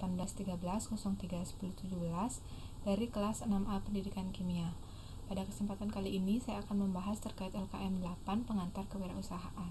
1813 dari kelas 6A Pendidikan Kimia. Pada kesempatan kali ini saya akan membahas terkait LKM 8 pengantar kewirausahaan.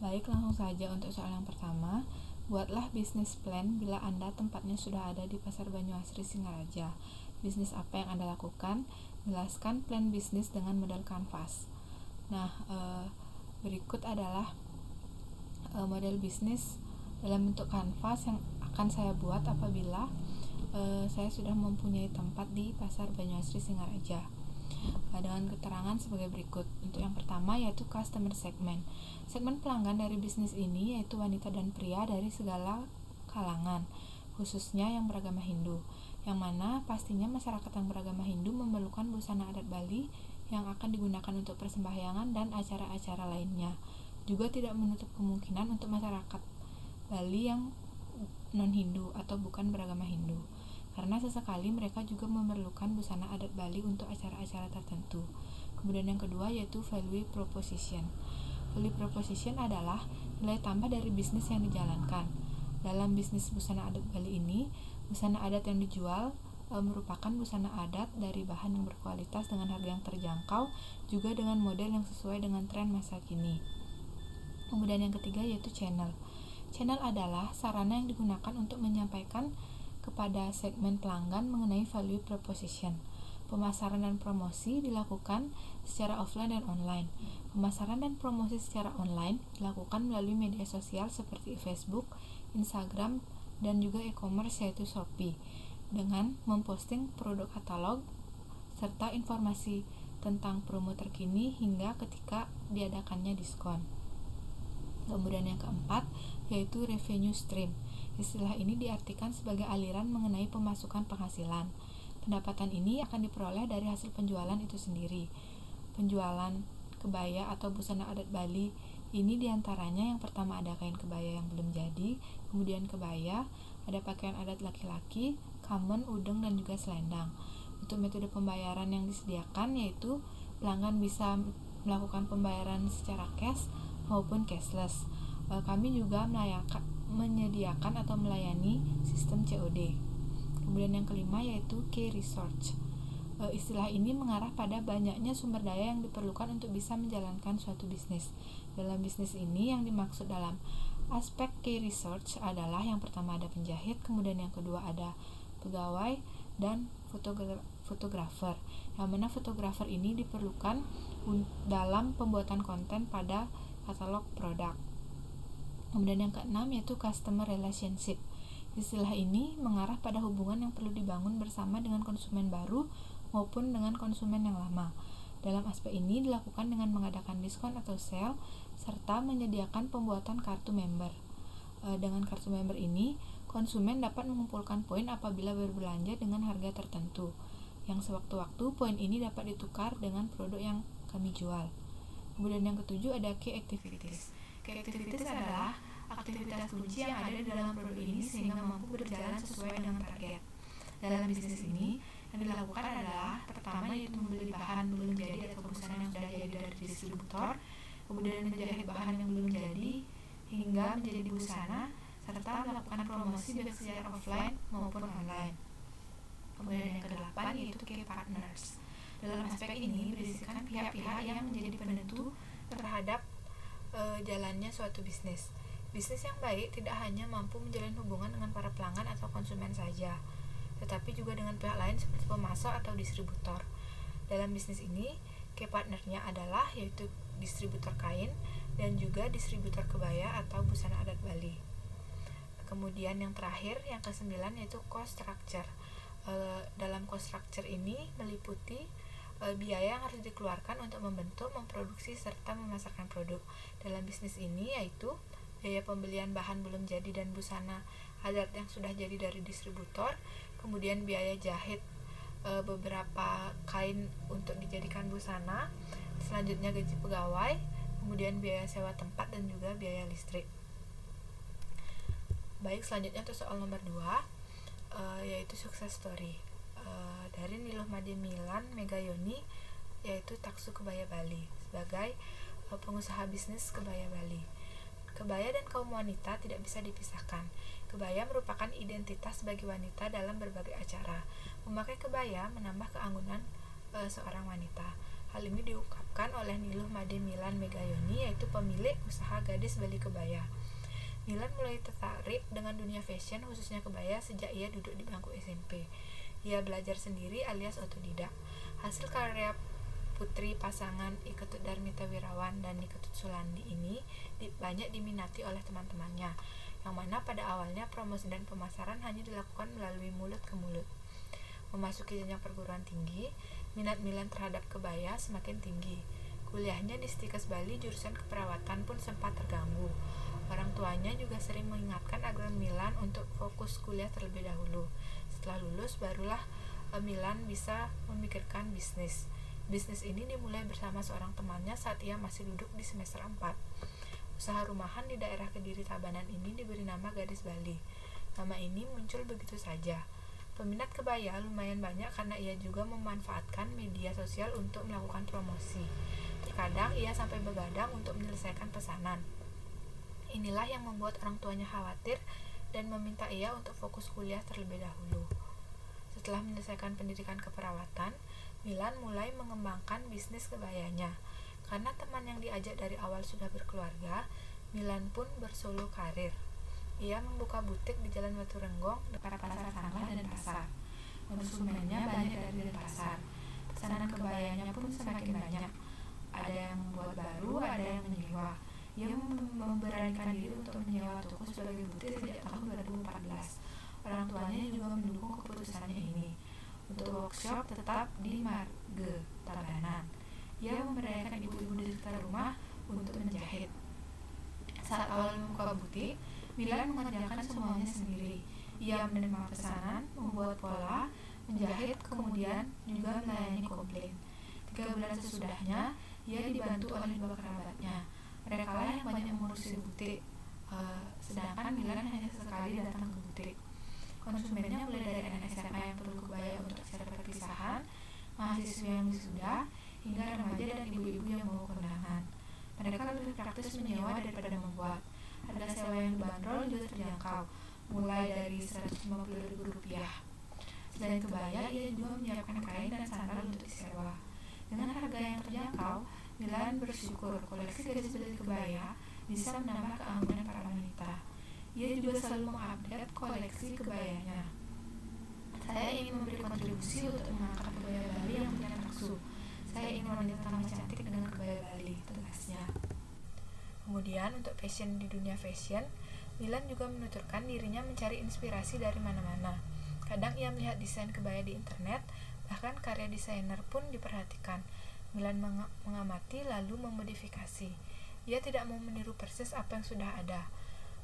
Baik, langsung saja untuk soal yang pertama. Buatlah bisnis plan bila Anda tempatnya sudah ada di Pasar Banyuasri Singaraja. Bisnis apa yang Anda lakukan? Jelaskan plan bisnis dengan model kanvas. Nah, berikut adalah model bisnis dalam bentuk kanvas yang akan saya buat apabila saya sudah mempunyai tempat di Pasar Banyuasri Singaraja. Dengan keterangan sebagai berikut. Untuk yang pertama yaitu customer segment. Segmen pelanggan dari bisnis ini yaitu wanita dan pria dari segala kalangan, khususnya yang beragama Hindu, yang mana pastinya masyarakat yang beragama Hindu memerlukan busana adat Bali yang akan digunakan untuk persembahyangan dan acara-acara lainnya. Juga tidak menutup kemungkinan untuk masyarakat Bali yang non-Hindu atau bukan beragama Hindu, karena sesekali mereka juga memerlukan busana adat Bali untuk acara-acara tertentu. Kemudian yang kedua yaitu value proposition. Value proposition adalah nilai tambah dari bisnis yang dijalankan. Dalam bisnis busana adat Bali ini, busana adat yang dijual merupakan busana adat dari bahan yang berkualitas dengan harga yang terjangkau, juga dengan model yang sesuai dengan tren masa kini. Kemudian yang ketiga yaitu channel. Channel adalah sarana yang digunakan untuk menyampaikan kepada segmen pelanggan mengenai value proposition. Pemasaran dan promosi dilakukan secara offline dan online. Pemasaran dan promosi secara online dilakukan melalui media sosial seperti Facebook, Instagram, dan juga e-commerce yaitu Shopee, dengan memposting produk katalog serta informasi tentang promo terkini hingga ketika diadakannya diskon. Kemudian yang keempat yaitu revenue stream. Istilah ini diartikan sebagai aliran mengenai pemasukan penghasilan. Pendapatan ini akan diperoleh dari hasil penjualan itu sendiri. Penjualan kebaya atau busana adat Bali ini diantaranya yang pertama ada kain kebaya yang belum jadi, kemudian kebaya, ada pakaian adat laki-laki, kamen, udeng, dan juga selendang. Untuk metode pembayaran yang disediakan yaitu pelanggan bisa melakukan pembayaran secara cash maupun cashless. Kami juga menyediakan atau melayani sistem COD. Kemudian yang kelima yaitu key research. Istilah ini mengarah pada banyaknya sumber daya yang diperlukan untuk bisa menjalankan suatu bisnis. Dalam bisnis ini yang dimaksud dalam aspek key research adalah yang pertama ada penjahit, kemudian yang kedua ada pegawai dan fotografer. Yang mana fotografer ini diperlukan dalam pembuatan konten pada katalog produk. Kemudian yang keenam yaitu customer relationship. Istilah ini mengarah pada hubungan yang perlu dibangun bersama dengan konsumen baru maupun dengan konsumen yang lama. Dalam aspek ini dilakukan dengan mengadakan diskon atau sale serta menyediakan pembuatan kartu member. Dengan kartu member ini, konsumen dapat mengumpulkan poin apabila berbelanja dengan harga tertentu, yang sewaktu-waktu poin ini dapat ditukar dengan produk yang kami jual. Kemudian yang ketujuh ada key activities. Key activities adalah aktivitas kunci yang ada di dalam produk ini sehingga mampu berjalan sesuai dengan target. Dalam bisnis ini, yang dilakukan adalah pertama yaitu membeli bahan belum jadi atau busana yang sudah jadi dari distributor, kemudian menjahit bahan yang belum jadi hingga menjadi busana, serta melakukan promosi baik secara offline maupun online. Kemudian yang kedelapan yaitu key partners. Dalam aspek ini berisikan pihak-pihak yang menjadi penentu terhadap jalannya suatu bisnis. Bisnis yang baik tidak hanya mampu menjalin hubungan dengan para pelanggan atau konsumen saja, tetapi juga dengan pihak lain seperti pemasok atau distributor. Dalam bisnis ini, key partnernya adalah yaitu distributor kain dan juga distributor kebaya atau busana adat Bali. Kemudian yang terakhir, yang ke-9 yaitu cost structure. Dalam cost structure ini meliputi biaya yang harus dikeluarkan untuk membentuk, memproduksi, serta memasarkan produk. Dalam bisnis ini yaitu biaya pembelian bahan belum jadi dan busana adat yang sudah jadi dari distributor, kemudian biaya jahit beberapa kain untuk dijadikan busana, selanjutnya gaji pegawai, kemudian biaya sewa tempat dan juga biaya listrik. Baik, selanjutnya untuk soal nomor 2 yaitu success story. Dari Niluh Made Milan Megayoni yaitu Taksu Kebaya Bali sebagai pengusaha bisnis kebaya Bali. Kebaya dan kaum wanita tidak bisa dipisahkan. Kebaya merupakan identitas bagi wanita dalam berbagai acara. Memakai kebaya menambah keanggunan seorang wanita. Hal ini diungkapkan oleh Niluh Made Milan Megayoni, yaitu pemilik usaha gadis Bali Kebaya. Milan mulai tertarik dengan dunia fashion, khususnya kebaya, sejak ia duduk di bangku SMP. Ia belajar sendiri alias otodidak. Hasil karya putri pasangan Iketut Darmita Wirawan dan Niketut Sulandi ini banyak diminati oleh teman-temannya, yang mana pada awalnya promosi dan pemasaran hanya dilakukan melalui mulut ke mulut. Memasuki jenjang perguruan tinggi, minat Milan terhadap kebaya semakin tinggi. Kuliahnya di Stikes Bali jurusan keperawatan pun sempat terganggu. Orang tuanya juga sering mengingatkan agar Milan untuk fokus kuliah terlebih dahulu. Setelah lulus, barulah Milan bisa memikirkan bisnis. Bisnis ini dimulai bersama seorang temannya saat ia masih duduk di semester 4. Usaha rumahan di daerah Kediri Tabanan ini diberi nama Gadis Bali. Nama ini muncul begitu saja. Peminat kebaya lumayan banyak karena ia juga memanfaatkan media sosial untuk melakukan promosi. Terkadang ia sampai begadang untuk menyelesaikan pesanan. Inilah yang membuat orang tuanya khawatir dan meminta ia untuk fokus kuliah terlebih dahulu. Setelah menyelesaikan pendidikan keperawatan, Milan mulai mengembangkan bisnis kebayanya. Karena teman yang diajak dari awal sudah berkeluarga, Milan pun bersolo karir. Ia membuka butik di Jalan Batu Renggong dekat Pasar Sanglah dan Pasar. Konsumennya banyak dari Denpasar. Pesanan kebayanya pun semakin banyak. Ada yang membuat baru, ada yang menyewa. Ia memberanikan diri untuk menyewa toko sebagai butik sejak tahun 2014. Orang tuanya juga mendukung keputusannya ini. Untuk workshop tetap di Marge, Tabanan. Ia memberdayakan ibu-ibu di sekitar rumah untuk menjahit. Saat awal membuka butik, Milan mengerjakan semuanya sendiri. Ia menerima pesanan, membuat pola, menjahit, kemudian juga melayani komplain. 3 bulan sesudahnya, ia dibantu oleh 2 kerabatnya. Mereka lah yang banyak mengurusi butik, sedangkan Milan hanya sekali datang ke butik. Konsumennya mulai dari anak SMA yang perlu kebaya untuk acara perpisahan, mahasiswa yang wisuda, hingga remaja dan ibu-ibu yang mau kondangan. Mereka lebih praktis menyewa daripada membuat. Harga sewa yang dibanderol juga terjangkau, mulai dari Rp150.000. Selain kebaya, ia juga menyiapkan kain dan sandal untuk disewa. Dengan harga yang terjangkau, Milan bersyukur koleksi gadis Bali Kebaya bisa menambah keanggunan para wanita. Ia juga selalu mengupdate koleksi kebayanya. Saya ingin memberi kontribusi untuk mengangkat kebaya Bali yang punya nafsu. Saya ingin wanita tambah cantik dengan kebaya Bali, tegasnya. Kemudian untuk fashion di dunia fashion, Milan juga menuturkan dirinya mencari inspirasi dari mana-mana. Kadang ia melihat desain kebaya di internet, bahkan karya desainer pun diperhatikan. Milan mengamati lalu memodifikasi. Ia tidak mau meniru persis apa yang sudah ada.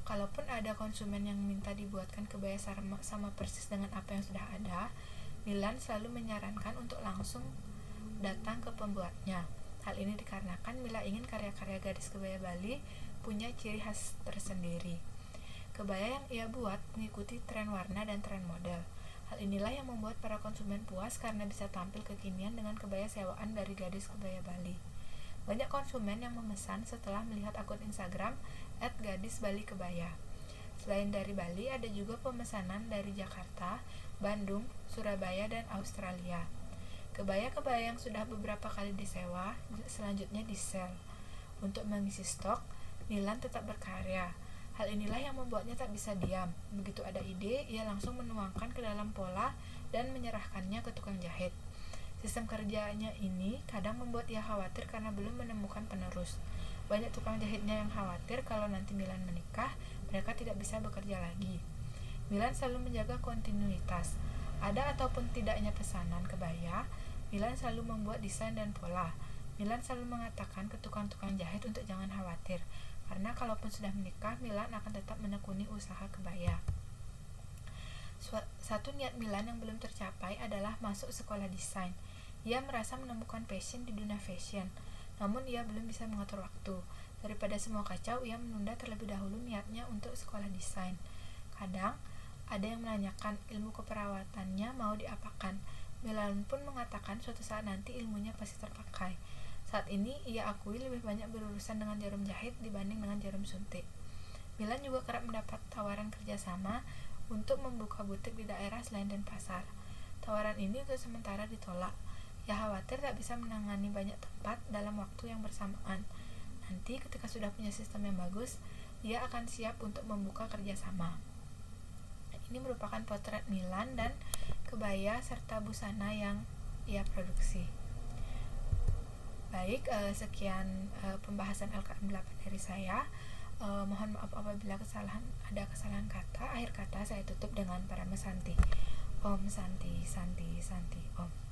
Kalaupun ada konsumen yang minta dibuatkan kebaya sama persis dengan apa yang sudah ada, Milan selalu menyarankan untuk langsung datang ke pembuatnya. Hal ini dikarenakan Mila ingin karya-karya gadis kebaya Bali punya ciri khas tersendiri. Kebaya yang ia buat mengikuti tren warna dan tren model. Hal inilah yang membuat para konsumen puas karena bisa tampil kekinian dengan kebaya sewaan dari gadis kebaya Bali. Banyak konsumen yang memesan setelah melihat akun Instagram @gadisbalikebaya. Selain dari Bali, ada juga pemesanan dari Jakarta, Bandung, Surabaya, dan Australia. Kebaya-kebaya yang sudah beberapa kali disewa, selanjutnya di-sell. Untuk mengisi stok, Milan tetap berkarya. Hal inilah yang membuatnya tak bisa diam. Begitu ada ide, ia langsung menuangkan ke dalam pola dan menyerahkannya ke tukang jahit. Sistem kerjanya ini kadang membuat ia khawatir karena belum menemukan penerus. Banyak tukang jahitnya yang khawatir kalau nanti Milan menikah, mereka tidak bisa bekerja lagi. Milan selalu menjaga kontinuitas. Ada ataupun tidaknya pesanan kebaya, Milan selalu membuat desain dan pola. Milan selalu mengatakan ke tukang-tukang jahit untuk jangan khawatir, karena kalaupun sudah menikah, Milan akan tetap menekuni usaha kebaya. Satu niat Milan yang belum tercapai adalah masuk sekolah desain. Ia merasa menemukan passion di dunia fashion, namun ia belum bisa mengatur waktu. Daripada semua kacau, ia menunda terlebih dahulu niatnya untuk sekolah desain. Kadang, ada yang menanyakan ilmu keperawatannya mau diapakan. Milan pun mengatakan suatu saat nanti ilmunya pasti terpakai. Saat ini, ia akui lebih banyak berurusan dengan jarum jahit dibanding dengan jarum suntik. Milan juga kerap mendapat tawaran kerjasama untuk membuka butik di daerah selain Denpasar. Tawaran ini untuk sementara ditolak. Ia khawatir tak bisa menangani banyak tempat dalam waktu yang bersamaan. Nanti ketika sudah punya sistem yang bagus, ia akan siap untuk membuka kerjasama. Ini merupakan potret Milan dan kebaya serta busana yang ia produksi. Baik, sekian pembahasan LKM 8 dari saya. Mohon maaf apabila ada kesalahan kata. Akhir kata saya tutup dengan Parama Santi. Om Santi, Santi, Santi, Om.